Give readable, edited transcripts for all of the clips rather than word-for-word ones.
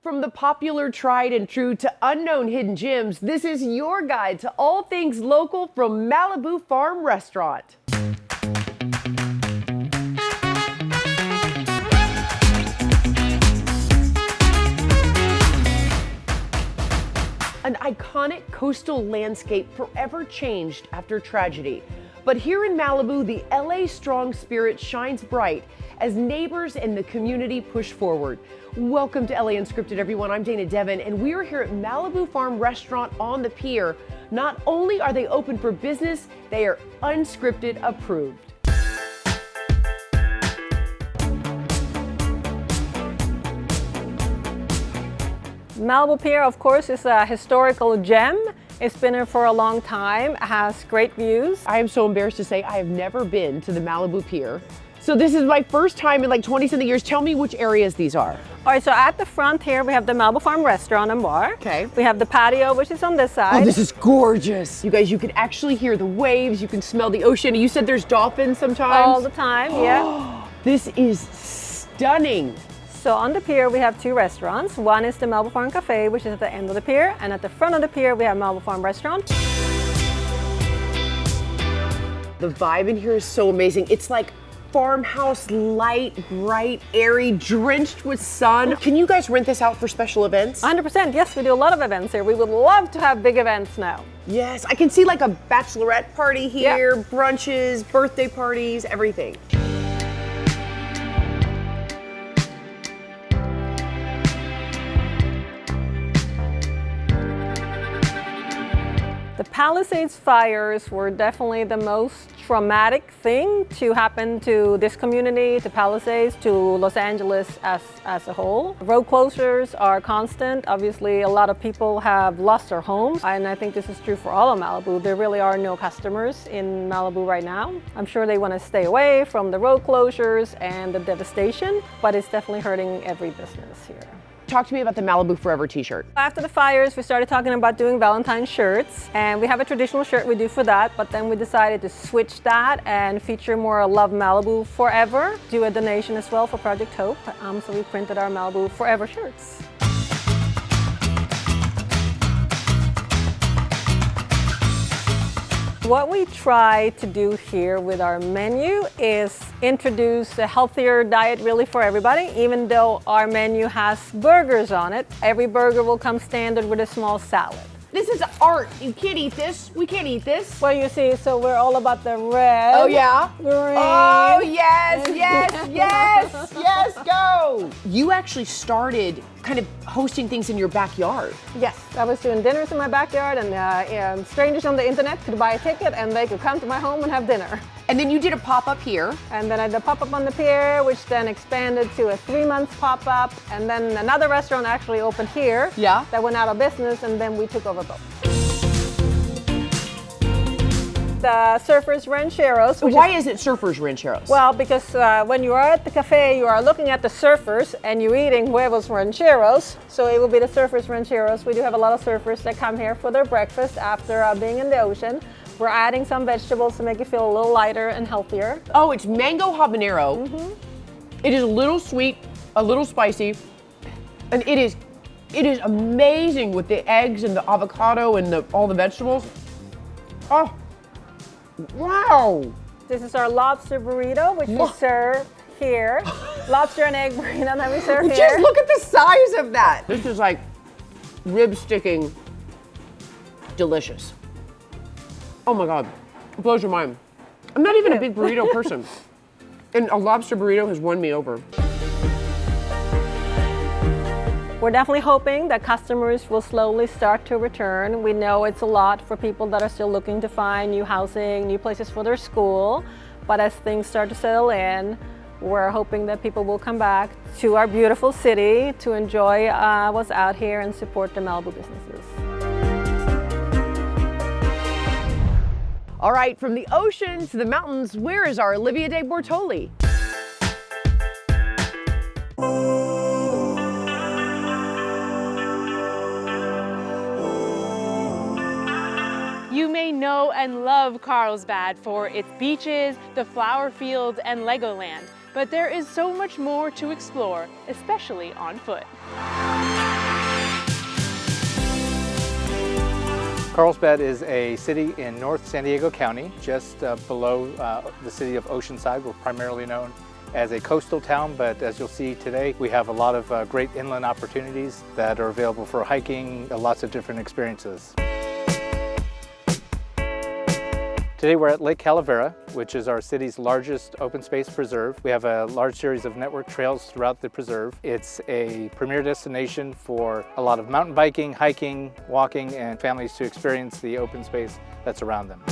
From the popular tried and true to unknown hidden gems, this is your guide to all things local from Malibu Farm Restaurant. An iconic coastal landscape forever changed after tragedy. But here in Malibu, the LA strong spirit shines bright as neighbors and the community push forward. Welcome to LA Unscripted, everyone. I'm Dana Devin, and we are here at Malibu Farm Restaurant on the pier. Not only are they open for business, they are unscripted approved. Malibu Pier, of course, is a historical gem. It's been here for a long time. It has great views. I am so embarrassed to say I have never been to the Malibu Pier. So this is my first time in like 20-something years. Tell me which areas these are. All right, so at the front here, we have the Malibu Farm Restaurant and Bar. Okay. We have the patio, which is on this side. Oh, this is gorgeous. You guys, you can actually hear the waves. You can smell the ocean. You said there's dolphins sometimes? All the time, yeah. This is stunning. So on the pier, we have two restaurants. One is the Malibu Farm Cafe, which is at the end of the pier. And at the front of the pier, we have Malibu Farm Restaurant. The vibe in here is so amazing. It's like farmhouse, light, bright, airy, drenched with sun. Can you guys rent this out for special events? 100%, yes, we do a lot of events here. We would love to have big events now. Yes, I can see like a bachelorette party here, brunches, birthday parties, everything. The Palisades fires were definitely the most traumatic thing to happen to this community, to Palisades, to Los Angeles as a whole. Road closures are constant. Obviously, a lot of people have lost their homes, and I think this is true for all of Malibu. There really are no customers in Malibu right now. I'm sure they want to stay away from the road closures and the devastation, but it's definitely hurting every business here. Talk to me about the Malibu Forever t-shirt. After the fires, we started talking about doing Valentine's shirts, and we have a traditional shirt we do for that, but then we decided to switch that and feature more Love Malibu Forever, do a donation as well for Project Hope, so we printed our Malibu Forever shirts. What we try to do here with our menu is introduce a healthier diet really for everybody. Even though our menu has burgers on it, every burger will come standard with a small salad. This is art. You can't eat this. We can't eat this. Well, you see, so we're all about the red. Oh, yeah? Green. Oh, yes, yes, yes, yes, go. You actually started kind of hosting things in your backyard. Yes, I was doing dinners in my backyard, and strangers on the internet could buy a ticket and they could come to my home and have dinner. And then you did a pop-up here. And then I did a pop-up on the pier, which then expanded to a 3-month pop-up. And then another restaurant actually opened here. Yeah. That went out of business, and then we took over both. The Surfers Rancheros. Why is it Surfers Rancheros? Well, because when you are at the cafe, you are looking at the surfers and you're eating huevos rancheros. So it will be the Surfers Rancheros. We do have a lot of surfers that come here for their breakfast after being in the ocean. We're adding some vegetables to make it feel a little lighter and healthier. Oh, it's mango habanero. Mm-hmm. It is a little sweet, a little spicy, and it is amazing with the eggs and the avocado and all the vegetables. Oh, wow. This is our lobster burrito, which we serve here. Lobster and egg burrito that we serve here. Just look at the size of that. This is like rib sticking delicious. Oh my God, it blows your mind. I'm not even a big burrito person, and a lobster burrito has won me over. We're definitely hoping that customers will slowly start to return. We know it's a lot for people that are still looking to find new housing, new places for their school, but as things start to settle in, we're hoping that people will come back to our beautiful city to enjoy what's out here and support the Malibu businesses. All right, from the ocean to the mountains, where is our Olivia de Bortoli? You may know and love Carlsbad for its beaches, the flower fields, and Legoland, but there is so much more to explore, especially on foot. Carlsbad is a city in North San Diego County, just below the city of Oceanside. We're primarily known as a coastal town, but as you'll see today, we have a lot of great inland opportunities that are available for hiking, lots of different experiences. Today we're at Lake Calavera, which is our city's largest open space preserve. We have a large series of network trails throughout the preserve. It's a premier destination for a lot of mountain biking, hiking, walking, and families to experience the open space that's around them.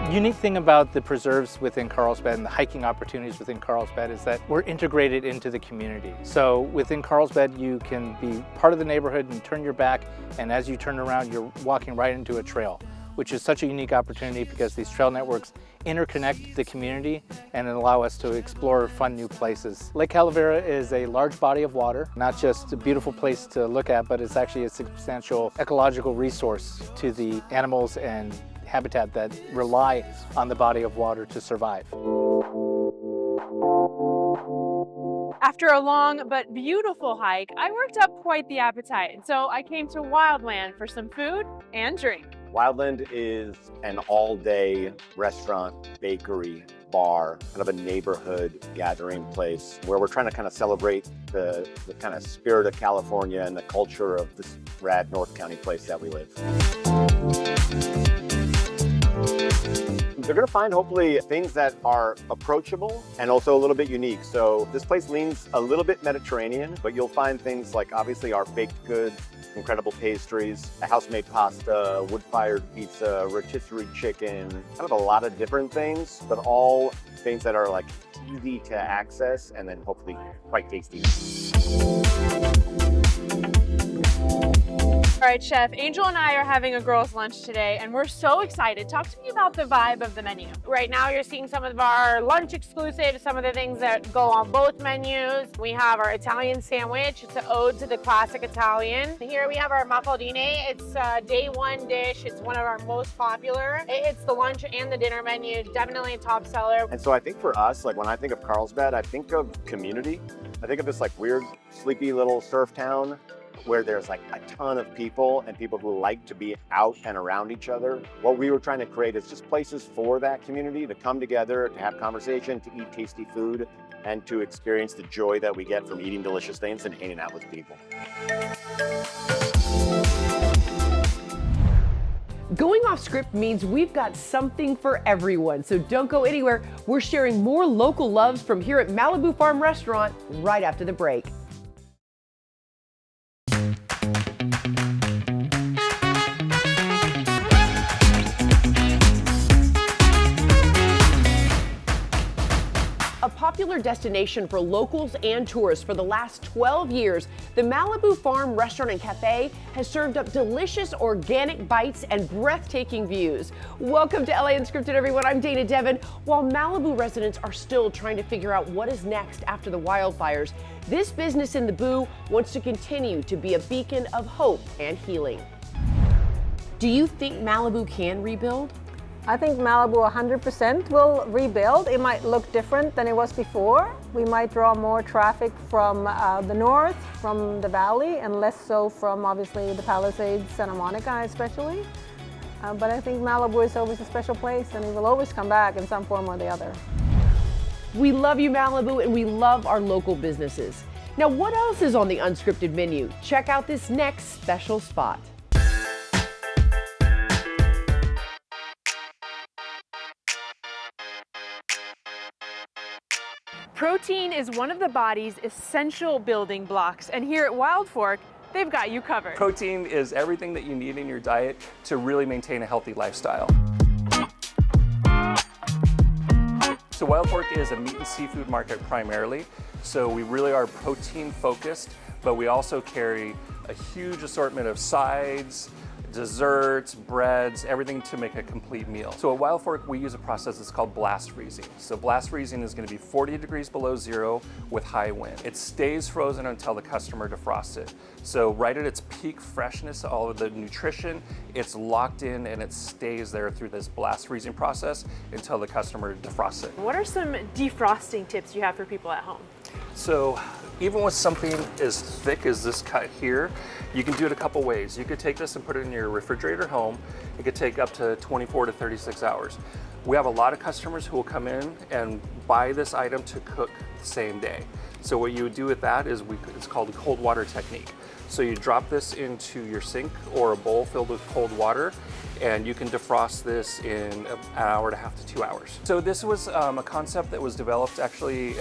The unique thing about the preserves within Carlsbad and the hiking opportunities within Carlsbad is that we're integrated into the community. So within Carlsbad, you can be part of the neighborhood and turn your back, and as you turn around, you're walking right into a trail, which is such a unique opportunity because these trail networks interconnect the community and allow us to explore fun new places. Lake Calavera is a large body of water, not just a beautiful place to look at, but it's actually a substantial ecological resource to the animals and habitat that rely on the body of water to survive. After a long but beautiful hike, I worked up quite the appetite, and so I came to Wildland for some food and drink. Wildland is an all-day restaurant, bakery, bar, kind of a neighborhood gathering place where we're trying to kind of celebrate the kind of spirit of California and the culture of this rad North County place that we live. They're going to find hopefully things that are approachable and also a little bit unique. So this place leans a little bit Mediterranean, but you'll find things like obviously our baked goods, incredible pastries, a house-made pasta, wood-fired pizza, rotisserie chicken, kind of a lot of different things, but all things that are like easy to access and then hopefully quite tasty. All right, Chef, Angel and I are having a girls' lunch today, and we're so excited. Talk to me about the vibe of the menu. Right now, you're seeing some of our lunch exclusives, some of the things that go on both menus. We have our Italian sandwich. It's an ode to the classic Italian. Here we have our muffaldine. It's a day one dish. It's one of our most popular. It hits the lunch and the dinner menu. Definitely a top seller. And so I think for us, like when I think of Carlsbad, I think of community. I think of this like weird, sleepy little surf town where there's like a ton of people and people who like to be out and around each other. What we were trying to create is just places for that community to come together, to have conversation, to eat tasty food, and to experience the joy that we get from eating delicious things and hanging out with people. Going off script means we've got something for everyone, so don't go anywhere. We're sharing more local loves from here at Malibu Farm Restaurant right after the break. A popular destination for locals and tourists for the last 12 years, the Malibu Farm Restaurant and Cafe has served up delicious organic bites and breathtaking views. Welcome to LA Unscripted, everyone. I'm Dana Devin. While Malibu residents are still trying to figure out what is next after the wildfires, this business in the Boo wants to continue to be a beacon of hope and healing. Do you think Malibu can rebuild? I think Malibu 100% will rebuild. It might look different than it was before. We might draw more traffic from the north, from the valley, and less so from obviously the Palisades, Santa Monica especially. But I think Malibu is always a special place and it will always come back in some form or the other. We love you, Malibu, and we love our local businesses. Now, what else is on the Unscripted menu? Check out this next special spot. Protein is one of the body's essential building blocks, and here at Wild Fork, they've got you covered. Protein is everything that you need in your diet to really maintain a healthy lifestyle. So Wild Fork is a meat and seafood market primarily, so we really are protein focused, but we also carry a huge assortment of sides, desserts, breads, everything to make a complete meal. So at Wild Fork, we use a process that's called blast freezing. So blast freezing is going to be 40 degrees below zero with high wind. It stays frozen until the customer defrosts it. So right at its peak freshness, all of the nutrition, it's locked in and it stays there through this blast freezing process until the customer defrosts it. What are some defrosting tips you have for people at home? So even with something as thick as this cut here, you can do it a couple ways. You could take this and put it in your refrigerator home. It could take up to 24 to 36 hours. We have a lot of customers who will come in and buy this item to cook the same day. So what you would do with that is it's called a cold water technique. So you drop this into your sink or a bowl filled with cold water, and you can defrost this in an hour and a half to 2 hours. So this was a concept that was developed actually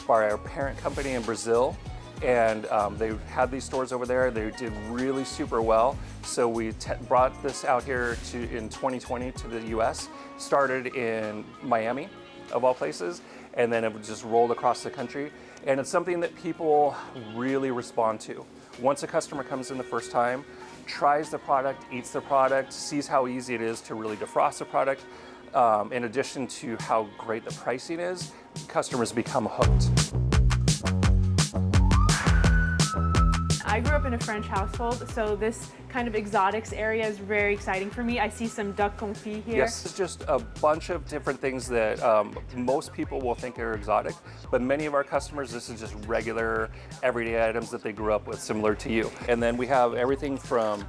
by our parent company in Brazil, and they had these stores over there. They did really super well. So we brought this out here in 2020 to the US, started in Miami, of all places, and then it just rolled across the country. And it's something that people really respond to. Once a customer comes in the first time, tries the product, eats the product, sees how easy it is to really defrost the product, in addition to how great the pricing is, customers become hooked. I grew up in a French household, so this kind of exotics area is very exciting for me. I see some duck confit here. Yes, it's just a bunch of different things that most people will think are exotic, but many of our customers, this is just regular, everyday items that they grew up with, similar to you. And then we have everything from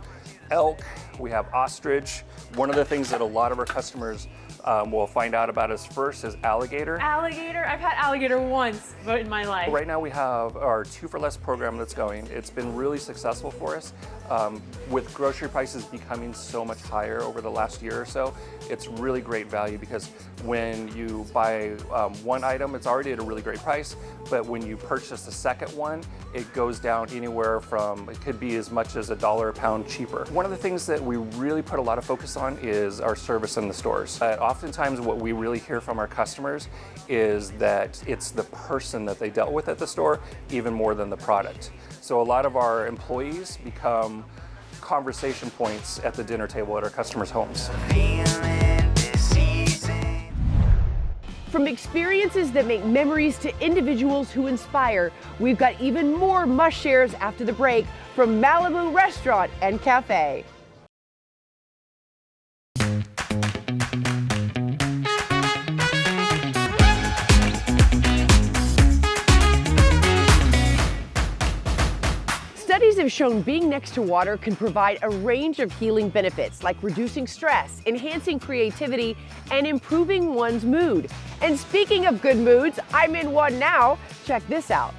elk, we have ostrich. One of the things that a lot of our customers will find out about us first is alligator. Alligator? I've had alligator once in my life. Right now we have our 2 for Less program that's going. It's been really successful for us. With grocery prices becoming so much higher over the last year or so, it's really great value because when you buy one item, it's already at a really great price, but when you purchase the second one, it goes down anywhere from, it could be as much as $1 a pound cheaper. One of the things that we really put a lot of focus on is our service in the stores. Oftentimes what we really hear from our customers is that it's the person that they dealt with at the store even more than the product. So a lot of our employees become conversation points at the dinner table at our customers' homes. From experiences that make memories to individuals who inspire, we've got even more must shares after the break from Malibu Restaurant and Cafe. Studies have shown being next to water can provide a range of healing benefits like reducing stress, enhancing creativity, and improving one's mood. And speaking of good moods, I'm in one now. Check this out.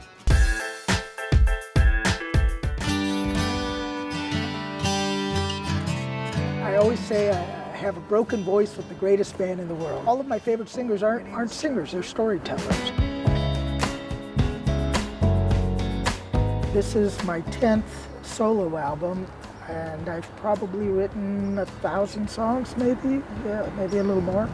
I always say I have a broken voice with the greatest band in the world. All of my favorite singers aren't singers, they're storytellers. This is my 10th solo album, and I've probably written 1,000 songs, maybe a little more.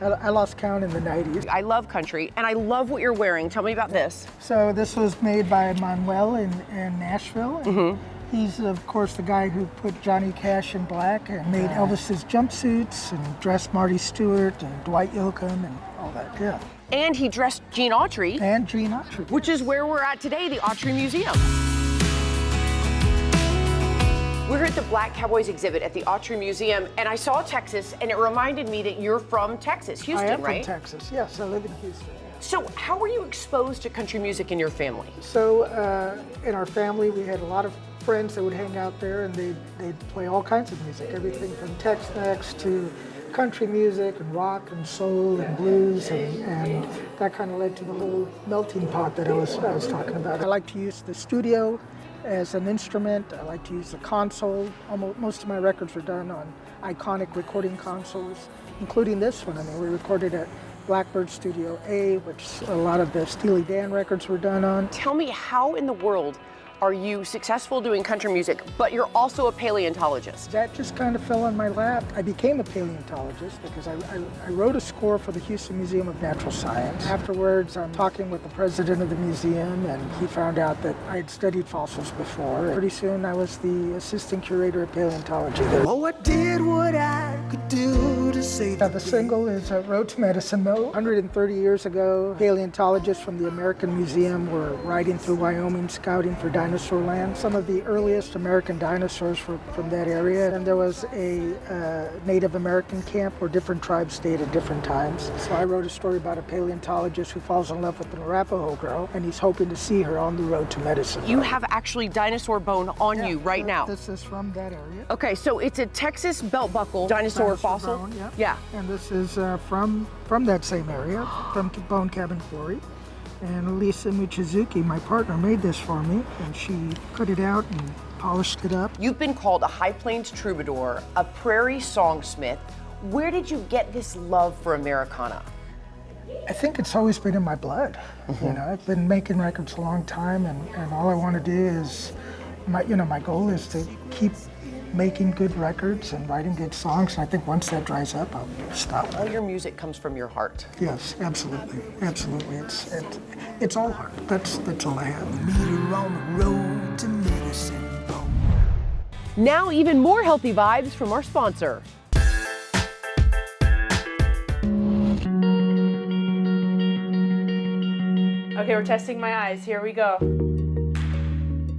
I lost count in the 90s. I love country, and I love what you're wearing. Tell me about this. So this was made by Manuel in Nashville. Mm-hmm. He's, of course, the guy who put Johnny Cash in black and made Elvis's jumpsuits and dressed Marty Stewart and Dwight Yoakam and all that, yeah. And he dressed Gene Autry. And Gene Autry. Which is where we're at today, the Autry Museum. We're here at the Black Cowboys exhibit at the Autry Museum, and I saw Texas, and it reminded me that you're from Texas, Houston, right? I am from Texas, yes, I live in Houston. Yeah. So how were you exposed to country music in your family? So in our family, we had a lot of friends that would hang out there, and they'd play all kinds of music, everything from Tex-Mex to country music and rock and soul and blues, and that kind of led to the whole melting pot that I was talking about. I like to use the studio as an instrument. I like to use the console. Most of my records were done on iconic recording consoles, including this one. I mean, we recorded at Blackbird Studio A, which a lot of the Steely Dan records were done on. Tell me, how in the world are you successful doing country music, but you're also a paleontologist? That just kind of fell on my lap. I became a paleontologist because I wrote a score for the Houston Museum of Natural Science. Afterwards, I'm talking with the president of the museum, and he found out that I had studied fossils before. Pretty soon, I was the assistant curator of paleontology there. Oh, I did what I could do to save The single is Road to Medicine Mill. 130 years ago, paleontologists from the American Museum were riding through Wyoming scouting for dinosaur land. Some of the earliest American dinosaurs were from that area, and there was a Native American camp where different tribes stayed at different times. So I wrote a story about a paleontologist who falls in love with an Arapaho girl, and he's hoping to see her on the road to medicine. You have actually dinosaur bone on you right now. This is from that area. Okay, so it's a Texas belt buckle dinosaur fossil. Bone, yeah. Yeah. And this is from that same area, from Bone Cabin Quarry. And Lisa Michizuki, my partner, made this for me, and she cut it out and polished it up. You've been called a High Plains troubadour, a prairie songsmith. Where did you get this love for Americana? I think it's always been in my blood. You know, I've been making records a long time, and all I want to do is, my goal is to keep making good records and writing good songs. And I think once that dries up, I'll stop. All your music comes from your heart. Yes, absolutely, absolutely. It's all heart. That's all I have. meet her on the road to medicine. Now, even more healthy vibes from our sponsor. Okay, we're testing my eyes. Here we go.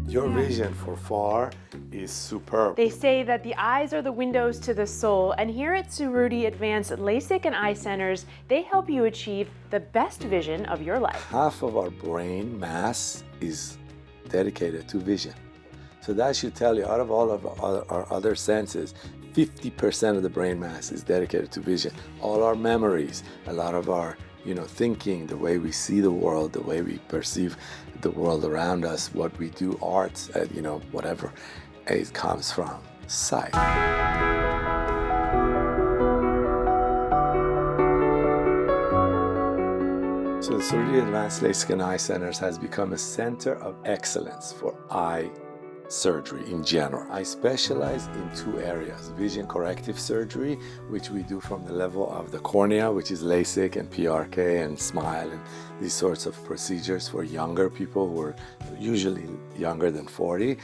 Your vision for far is superb. They say that the eyes are the windows to the soul, and here at Suruti Advanced LASIK and Eye Centers, they help you achieve the best vision of your life. Half of our brain mass is dedicated to vision. So that should tell you, out of all of our other senses, 50% of the brain mass is dedicated to vision. All our memories, a lot of our thinking, the way we see the world, the way we perceive the world around us, what we do, art, whatever, it comes from sight. So the Suruti Advanced LASIK and Eye Centers has become a center of excellence for eye surgery in general. I specialize in two areas: vision corrective surgery, which we do from the level of the cornea, which is LASIK and PRK and SMILE and these sorts of procedures for younger people who are usually younger than 40,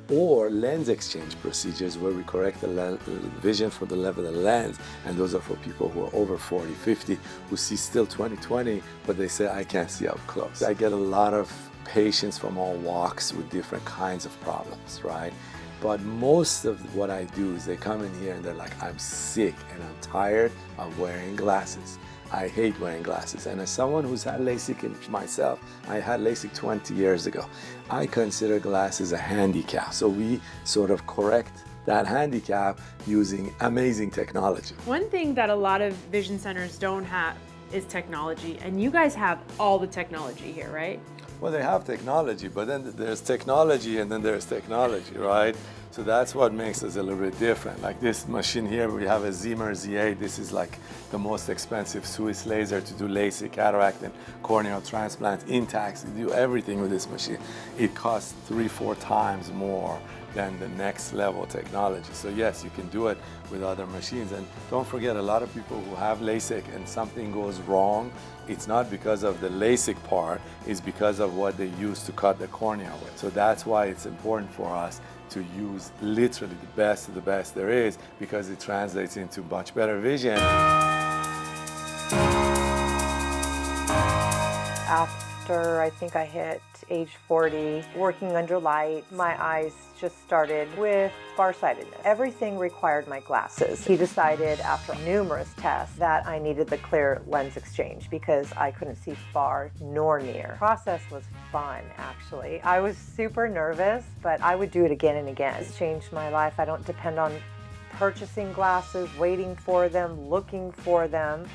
or lens exchange procedures where we correct the vision for the level of the lens, and those are for people who are over 40, 50, who see still 20/20, but they say, I can't see up close. I get a lot of patients from all walks with different kinds of problems, right? But most of what I do is they come in here and they're like, I'm sick and I'm tired of wearing glasses. I hate wearing glasses. And as someone who's had LASIK myself, I had LASIK 20 years ago, I consider glasses a handicap. So we sort of correct that handicap using amazing technology. One thing that a lot of vision centers don't have is technology, and you guys have all the technology here, right? Well, they have technology, but then there's technology and then there's technology, right? So that's what makes us a little bit different. Like this machine here, we have a Zimmer Z8. This is like the most expensive Swiss laser to do LASIK, cataract, and corneal transplants intact. You do everything with this machine. It costs 3-4 times more than the next level technology. So yes, you can do it with other machines. And don't forget, a lot of people who have LASIK and something goes wrong, it's not because of the LASIK part, it's because of what they use to cut the cornea with. So that's why it's important for us to use literally the best of the best there is, because it translates into much better vision. After I think I hit age 40, working under light, my eyes just started with farsightedness. Everything required my glasses. He decided after numerous tests that I needed the clear lens exchange because I couldn't see far nor near. The process was fun, actually. I was super nervous, but I would do it again and again. It's changed my life. I don't depend on purchasing glasses, waiting for them, looking for them.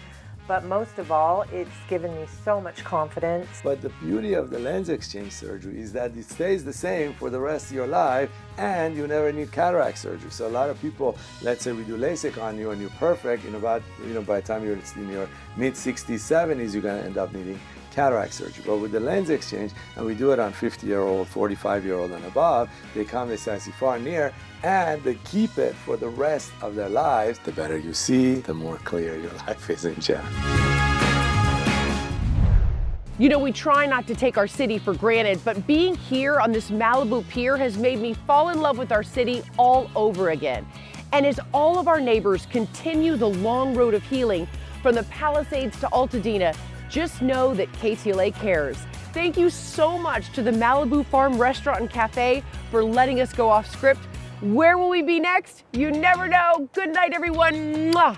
But most of all, it's given me so much confidence. But the beauty of the lens exchange surgery is that it stays the same for the rest of your life, and you never need cataract surgery. So a lot of people, let's say we do LASIK on you and you're perfect, by the time you're in your mid-60s, 70s, you're gonna end up needing cataract surgery. But with the lens exchange, and we do it on 50-year-old, 45-year-old and above, they come, they say, I see far and near, and they keep it for the rest of their lives. The better you see, the more clear your life is in general. We try not to take our city for granted, but being here on this Malibu pier has made me fall in love with our city all over again. And as all of our neighbors continue the long road of healing from the Palisades to Altadena, just know that KTLA cares. Thank you so much to the Malibu Farm Restaurant and Cafe for letting us go off script. Where will we be next? You never know. Good night, everyone. Mwah.